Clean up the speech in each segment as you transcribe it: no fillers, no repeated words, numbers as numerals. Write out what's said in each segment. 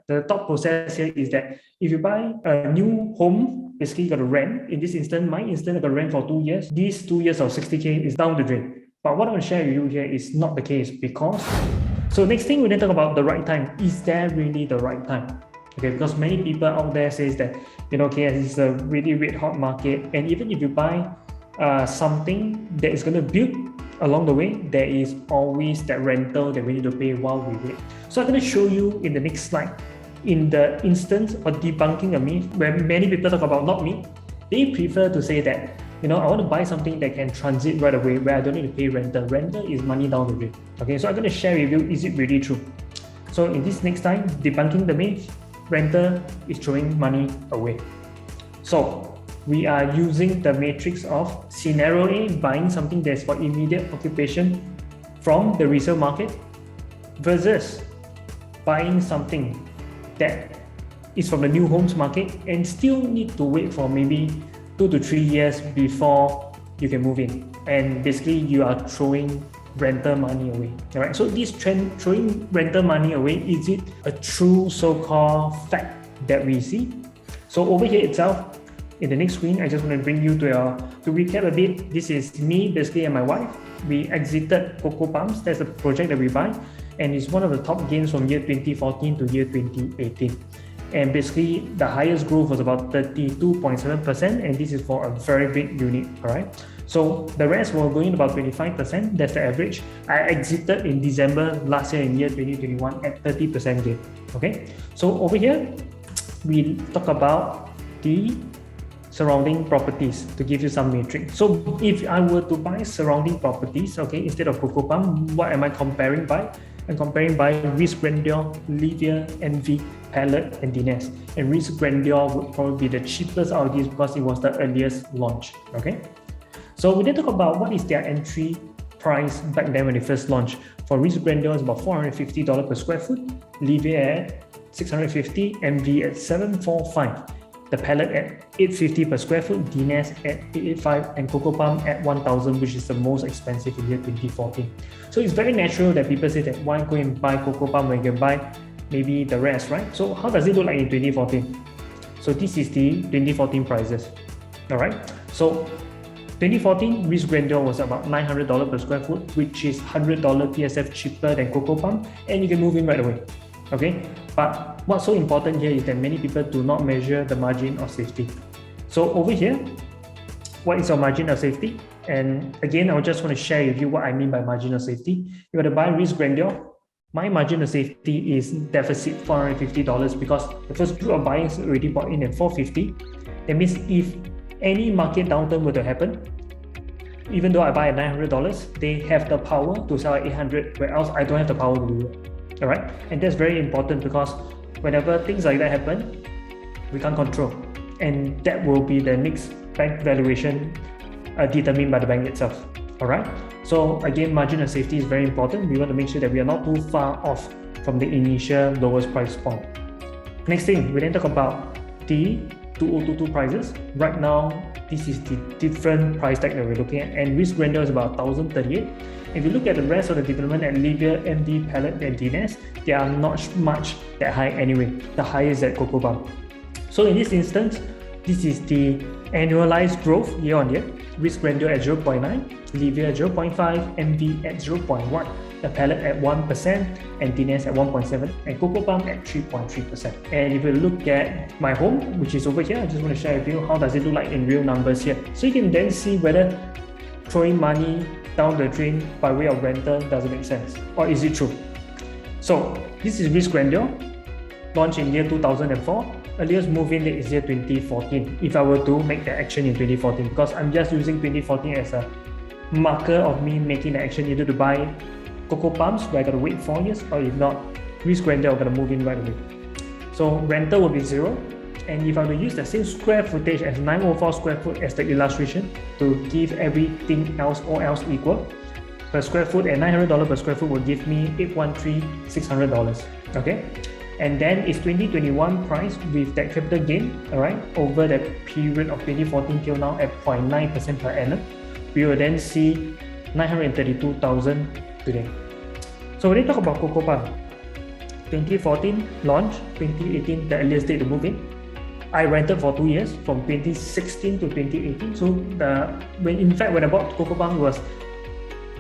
The thought process here is that if you buy a new home, basically you got to rent. In this instance, my instance, I got to rent for 2 years. These 2 years of 60K is down the drain. But what I want to share with you here is not the case because, so next thing we then talk about the right time. Is there really the right time? Okay, because many people out there says that, okay, it's a really red hot market. And even if you buy something that is going to build along the way, there is always that rental that we need to pay while we wait. So I'm going to show you in the next slide, in the instance of debunking a myth where many people talk about, not me, they prefer to say that, I want to buy something that can transit right away where I don't need to pay rental. Rental is money down the drain. Okay, so I'm going to share with you, is it really true? So in this next time, debunking the myth, rental is throwing money away. So we are using the matrix of scenario A, buying something that's for immediate occupation from the resale market versus buying something that is from the new homes market and still need to wait for maybe 2 to 3 years before you can move in. And basically you are throwing rental money away. All right. So this trend, throwing rental money away, is it a true so-called fact that we see? So over here itself, in the next screen, I just want to bring you to recap a bit. This is me basically and my wife. We exited Coco Palms. That's a project that we buy, and it's one of the top gains from year 2014 to year 2018. And basically, the highest growth was about 32.7%, and this is for a very big unit. All right. So the rest were going about 25%. That's the average. I exited in December last year in year 2021 at 30% gain. Okay. So over here, we talk about the surrounding properties to give you some metric. So if I were to buy surrounding properties, okay, instead of Coco Palm, what am I comparing by? I'm comparing by Risk Grandeur, Livia, Envy, Palette, and Dines. And Risk Grandeur would probably be the cheapest out of these because it was the earliest launch. Okay. So we then talk about what is their entry price back then when they first launched. For Risk Grandeur, it's about $450 per square foot, Livia at $650, Envy at $745. The Palette at $850 per square foot, Dines at $885, and Coco Palm at $1,000, which is the most expensive in year 2014. So it's very natural that people say that why go and buy Coco Palm when you can buy maybe the rest, right? So how does it look like in 2014? So this is the 2014 prices. All right. So 2014 Risk Grandeur was about $900 per square foot, which is $100 PSF cheaper than Coco Palm, and you can move in right away. Okay, but what's so important here is that many people do not measure the margin of safety. So over here, what is your margin of safety? And again, I just want to share with you what I mean by margin of safety. You got to buy Risk Grandeur. My margin of safety is deficit $450 because the first group of buyers already bought in at $450. That means if any market downturn were to happen, even though I buy at $900, they have the power to sell at $800, whereas I don't have the power to do it. All right, and that's very important because whenever things like that happen, we can't control, and that will be the next bank valuation determined by the bank itself. All right, so again, margin of safety is very important. We want to make sure that we are not too far off from the initial lowest price point. Next thing, we then talk about the 2022 prices. Right now, this is the different price tag that we're looking at, and Risk Grandeur is about $1,038. If you look at the rest of the development at Livia, MD, Palette, and Dines, they are not much that high anyway. The highest at Coco Palm. So in this instance, this is the annualized growth year on year. Risk Grandeur at 0.9, Livia at 0.5, MD at 0.1, the Palette at 1%, and Dines at 1.7, and Coco Palm at 3.3%. And if you look at my home, which is over here, I just want to share with you how does it look like in real numbers here. So you can then see whether throwing money down the drain by way of rental doesn't make sense, or is it true? So this is Risk Grandeur, launched in year 2004. Earliest move-in date is year 2014. If I were to make the action in 2014, because I'm just using 2014 as a marker of me making the action either to buy Coco Palms where I gotta wait 4 years, or if not, Risk Grandeur I'm gonna move in right away. So rental will be 0. And if I were to use the same square footage as 904 square foot as the illustration to give everything else or else equal, per square foot at $900 per square foot will give me $813,600. Okay, and then it's 2021 price with that capital gain, all right, over the period of 2014 till now at 0.9% per annum. We will then see 932,000 today. So when we talk about Coco Palm, 2014 launch, 2018 the earliest date to move in. I rented for 2 years from 2016 to 2018. So when I bought Coco Palms was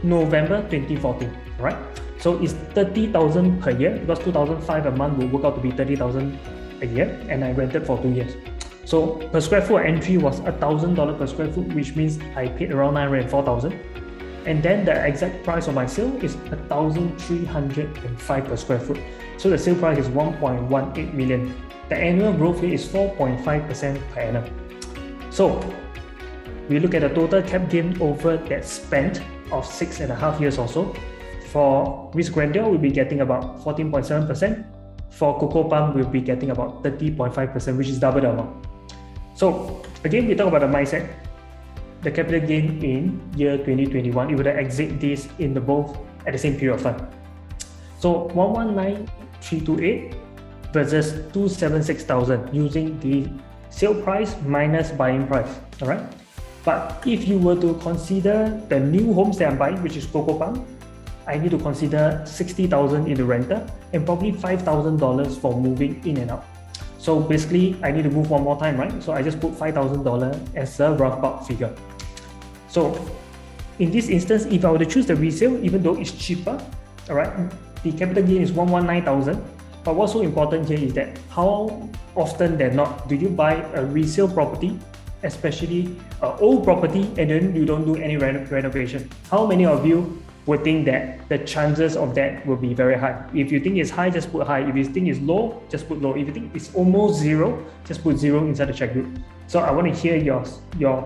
November 2014, right? So it's 30,000 per year because 2,500 a month will work out to be 30,000 a year, and I rented for 2 years. So per square foot entry was $1,000 per square foot, which means I paid around 904,000. And then the exact price of my sale is 1,305 per square foot. So the sale price is 1.18 million. The annual growth rate is 4.5% per annum. So we look at the total cap gain over that spent of 6.5 years or so. For risk grandeur, we'll be getting about 14.7%. For Coco Palm, we'll be getting about 30.5%, which is double the amount. So again, we talk about the mindset. The capital gain in year 2021, it would exit this in the both at the same period of time. So 119,328 versus 276,000 using the sale price minus buying price. All right. But if you were to consider the new homes that I'm buying, which is Coco Palm, I need to consider 60,000 in the renter and probably $5,000 for moving in and out. So basically, I need to move one more time, right? So I just put $5,000 as a rough bulk figure. So in this instance, if I were to choose the resale, even though it's cheaper, all right, the capital gain is 119,000. But what's so important here is that how often than not do you buy a resale property, especially an old property, and then you don't do any renovation? How many of you would think that the chances of that will be very high? If you think it's high, just put high. If you think it's low, just put low. If you think it's almost zero, just put zero inside the chat group. So I want to hear your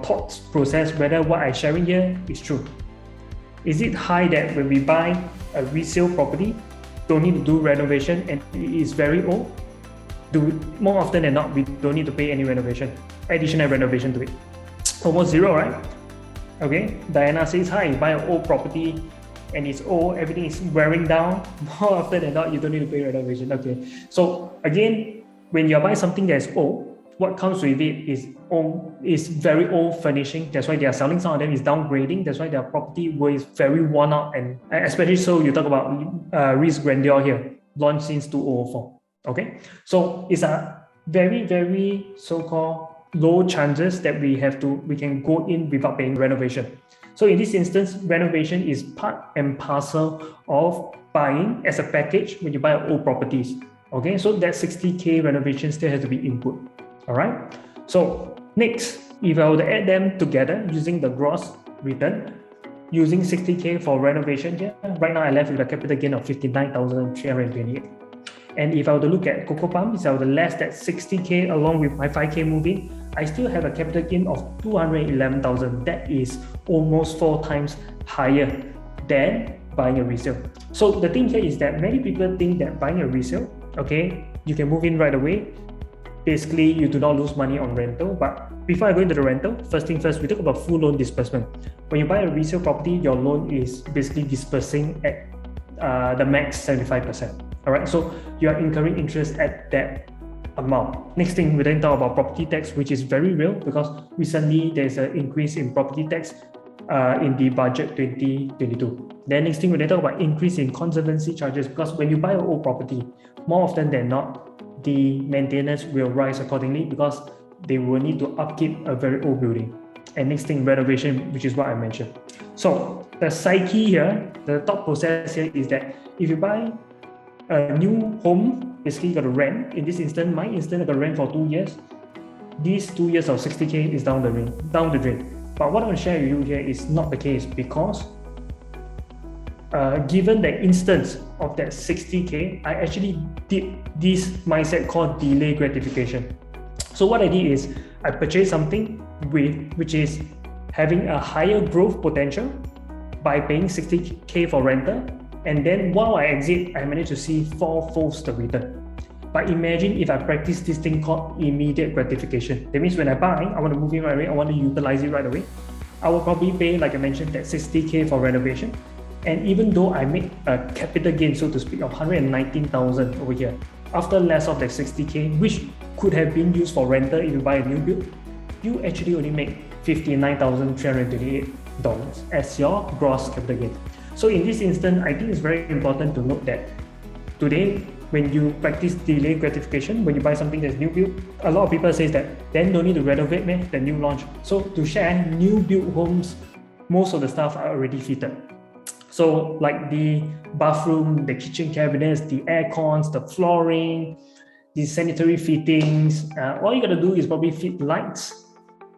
thoughts process whether what I'm sharing here is true. Is it high that when we buy a resale property, don't need to do renovation and it is very old? More often than not, we don't need to pay any additional renovation to it. Almost zero, right? Okay, Diana says, hi, buy an old property and it's old, everything is wearing down. More often than not, you don't need to pay renovation. Okay, so again, when you're buying something that's old, what comes with it is very old furnishing. That's why they are selling. Some of them is downgrading. That's why their property is very worn out, and especially so you talk about risk grandeur here, launched since 2004. Okay, so it's a very, very so-called low chances that we can go in without paying renovation. So in this instance, renovation is part and parcel of buying as a package when you buy old properties. Okay, so that 60K renovation still has to be input. All right. So next, if I were to add them together using the gross return, using 60K for renovation here, right now I left with a capital gain of 59,328. And if I were to look at Coco Palms, if I were to less that 60K along with my 5K moving, I still have a capital gain of 211,000. That is almost 4 times higher than buying a resale. So the thing here is that many people think that buying a resale, okay, you can move in right away. Basically, you do not lose money on rental. But before I go into the rental, first thing first, we talk about full loan disbursement. When you buy a resale property, your loan is basically dispersing at the max 75%. All right, so you are incurring interest at that amount. Next thing, we then talk about property tax, which is very real because recently there's an increase in property tax in the budget 2022. Then next thing, we then talk about increase in conservancy charges because when you buy an old property, more often than not, the maintenance will rise accordingly because they will need to upkeep a very old building. And next thing, renovation, which is what I mentioned. So the psyche here, the thought process here is that if you buy a new home, basically you got to rent. In this instance, my instance, I got to rent for 2 years. These 2 years of 60K is down the drain. But what I want to share with you here is not the case because given the instance of that 60K, I actually did this mindset called delay gratification. So what I did is I purchased something which is having a higher growth potential by paying 60K for rental, and then while I exit, I managed to see 4-folds the return. But imagine if I practice this thing called immediate gratification. That means when I buy, I want to move in right away, I want to utilize it right away. I will probably pay, like I mentioned, that 60K for renovation. And even though I make a capital gain, so to speak, of 119,000 over here, after less of that 60K, which could have been used for rental if you buy a new build, you actually only make $59,328 as your gross capital gain. So in this instance, I think it's very important to note that today, when you practice delayed gratification, when you buy something that's new build, a lot of people say that then don't need to renovate the new launch. So to share, new build homes, most of the stuff are already fitted. So like the bathroom, the kitchen cabinets, the air cons, the flooring, the sanitary fittings, all you gotta do is probably fit lights,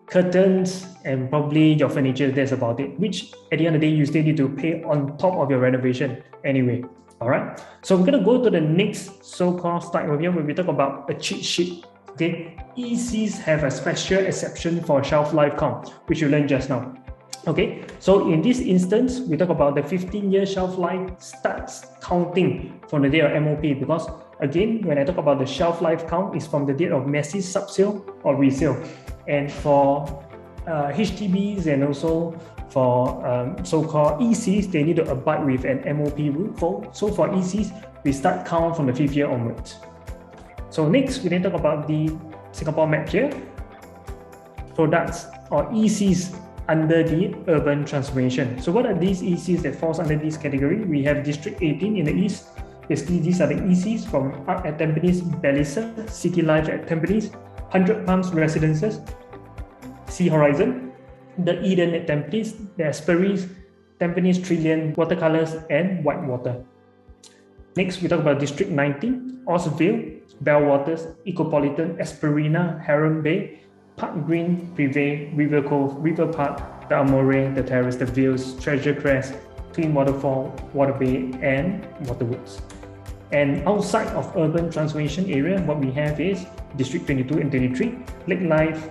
curtains, and probably your furniture. That's about it, which at the end of the day, you still need to pay on top of your renovation anyway. All right, so we're gonna go to the next so-called slide over here where we talk about a cheat sheet. Okay, ECs have a special exception for shelf life count, which you learned just now. Okay, so in this instance, we talk about the 15-year shelf life starts counting from the date of MOP, because again, when I talk about the shelf life count, is from the date of massive sub-sale or resale. And for HDBs and also for so-called ECs, they need to abide with an MOP rule. So for ECs, we start count from the 5th year onwards. So next, we then talk about the Singapore map here. Products or ECs under the urban transformation. So what are these ECs that falls under this category? We have District 18 in the east. Basically, these are the ECs from Arc at Tampines, Bellissa, City Life at Tampines, 100 Palms Residences, Sea Horizon, the Eden at Tampines, the Asperies, Tampines Trillion, Watercolors, and Whitewater. Next, we talk about District 19, Osville, Bellwaters, Ecopolitan, Esperina, Heron Bay, Park Green, Privé, River Cove, River Park, the Amore, the Terrace, the Vales, Treasure Crest, Clean Waterfall, Water Bay, and Waterwoods. And outside of urban transformation area, what we have is District 22 and 23, Lake Life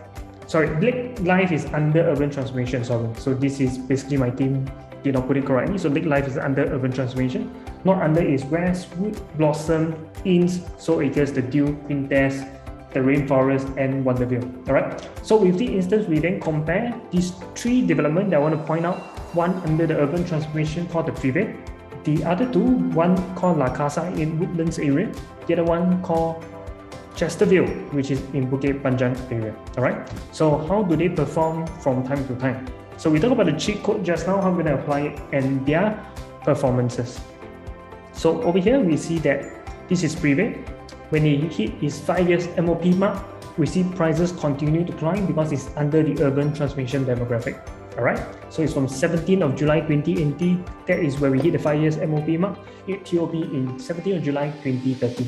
is under urban transformation, sorry. So this is basically my team did not put it correctly. So Lake Life is under urban transformation. Not under is Westwood, Blossom, Inns, Soul Acres, The Dew, Pintes, the Rainforest, and Wonderville. All right. So with this instance, we then compare these three developments that I want to point out. One under the urban transformation called the Privé. The other two, one called La Casa in Woodlands area. The other one called Chesterville, which is in Bukit Panjang area. All right. So how do they perform from time to time? So we talked about the cheat code just now, how we're going to apply it and their performances. So over here, we see that this is Privé. When it hit its 5 years MOP mark, we see prices continue to climb because it's under the urban transformation demographic. All right. So it's from 17th of July 2020. That is where we hit the 5 years MOP mark. It TOP in 17th of July 2030.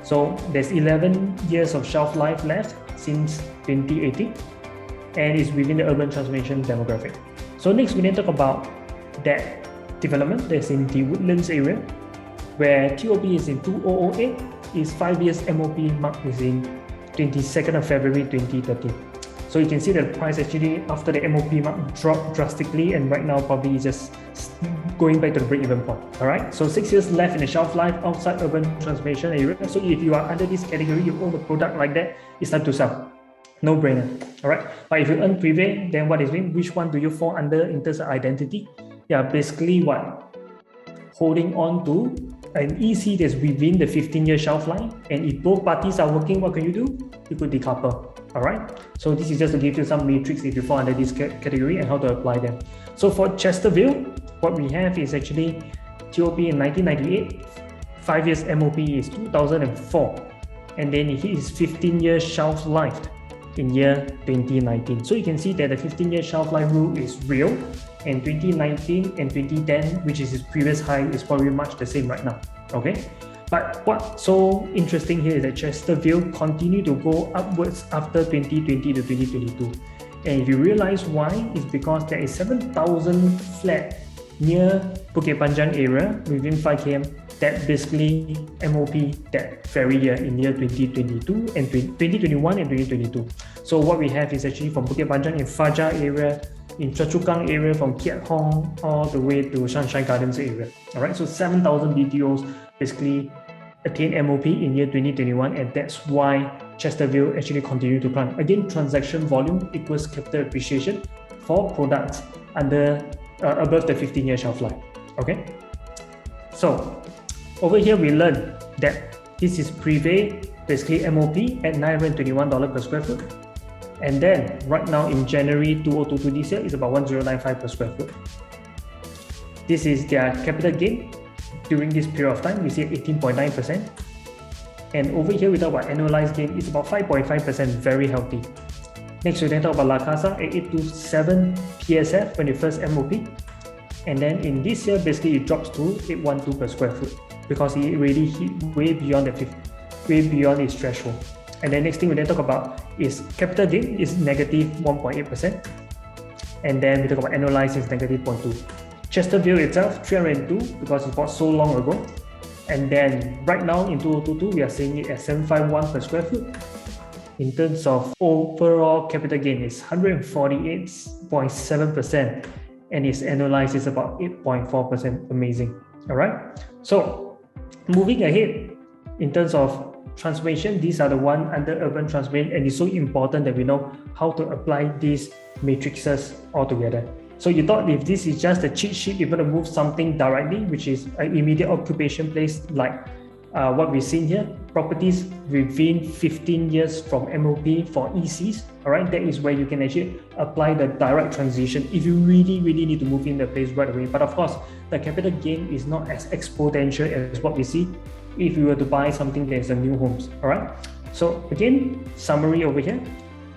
So there's 11 years of shelf life left since 2018, and it's within the urban transformation demographic. So next, we then talk about that development that's in the Woodlands area, where TOP is in 2008, its 5 years MOP mark is in 22nd of February 2030. So you can see that the price actually after the MOP mark dropped drastically, and right now probably just going back to the break-even point. All right. So 6 years left in the shelf life outside urban transformation area. So if you are under this category, you own a product like that, it's time to sell. No brainer. All right. But if you earn Privé, then what is it? Which one do you fall under in terms of identity? Yeah, basically what? Holding on to an EC that's within the 15-year shelf life, and if both parties are working, what can you do? You could decouple. All right. So this is just to give you some matrix if you fall under this category and how to apply them. So for Chesterville, what we have is actually TOP in 1998, 5 years MOP is 2004, and then it hits 15-year shelf life in year 2019. So you can see that the 15-year shelf life rule is real, and 2019 and 2010, which is its previous high, is probably much the same right now. Okay. But what's so interesting here is that Chesterville continued to go upwards after 2020 to 2022. And if you realize why, it's because there is 7,000 flat near Bukit Panjang area within 5 km that basically MOP that very year in year 2022 and 2021 and 2022. So what we have is actually from Bukit Panjang in Fajar area, in Choa Chu Kang area, from Kiat Hong all the way to Sunshine Gardens area. All right, so 7,000 BTOs basically attain MOP in year 2021, and that's why Chesterville actually continued to climb. Again, transaction volume equals capital appreciation for products under above the 15-year shelf life. Okay, so over here we learned that this is Privé, basically MOP at $921 per square foot, and then right now in January 2022 this year is about $1095 per square foot. This is their capital gain during this period of time, we see 18.9%. And over here, we talk about annualized gain, it's about 5.5%, very healthy. Next, we then talk about La Casa at 827 PSF when it first MOP. And then in this year, basically it drops to 812 per square foot because it really hit way beyond its threshold. And then next thing we then talk about is capital gain is negative 1.8%. And then we talk about annualized is negative 0.2. Chesterfield itself, 302 because it bought so long ago. And then right now in 2022, we are seeing it at 751 per square foot. In terms of overall capital gain, it's 148.7%. And its annualized is about 8.4%. Amazing. All right. So moving ahead, in terms of transformation, these are the one under urban transformation, and it's so important that we know how to apply these matrices all together. So you thought if this is just a cheat sheet, you're going to move something directly, which is an immediate occupation place like what we've seen here, properties within 15 years from MOP for ECs, all right, that is where you can actually apply the direct transition if you really need to move in the place right away. But of course, the capital gain is not as exponential as what we see if you were to buy something that is a new homes, all right. So again, summary over here,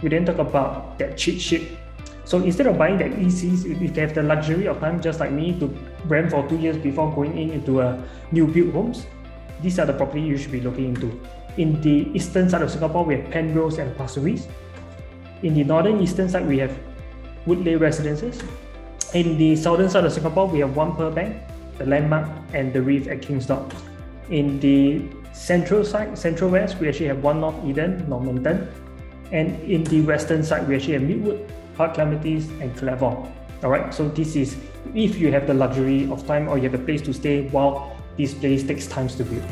we then talk about that cheat sheet. So instead of buying that ECs, if you have the luxury of time, just like me, to rent for 2 years before going into a new build homes, these are the property you should be looking into. In the eastern side of Singapore, we have Penrose and Pasir Ris. In the northern eastern side, we have Woodleigh Residences. In the southern side of Singapore, we have One Pearl Bank, the Landmark, and the Reef at Kingsdown. In the central side, Central West, we actually have One North Eden, Normanton. And in the western side, we actually have Midwood, Park Clementes, and Clermont. All right, so this is if you have the luxury of time or you have a place to stay while this place takes time to build.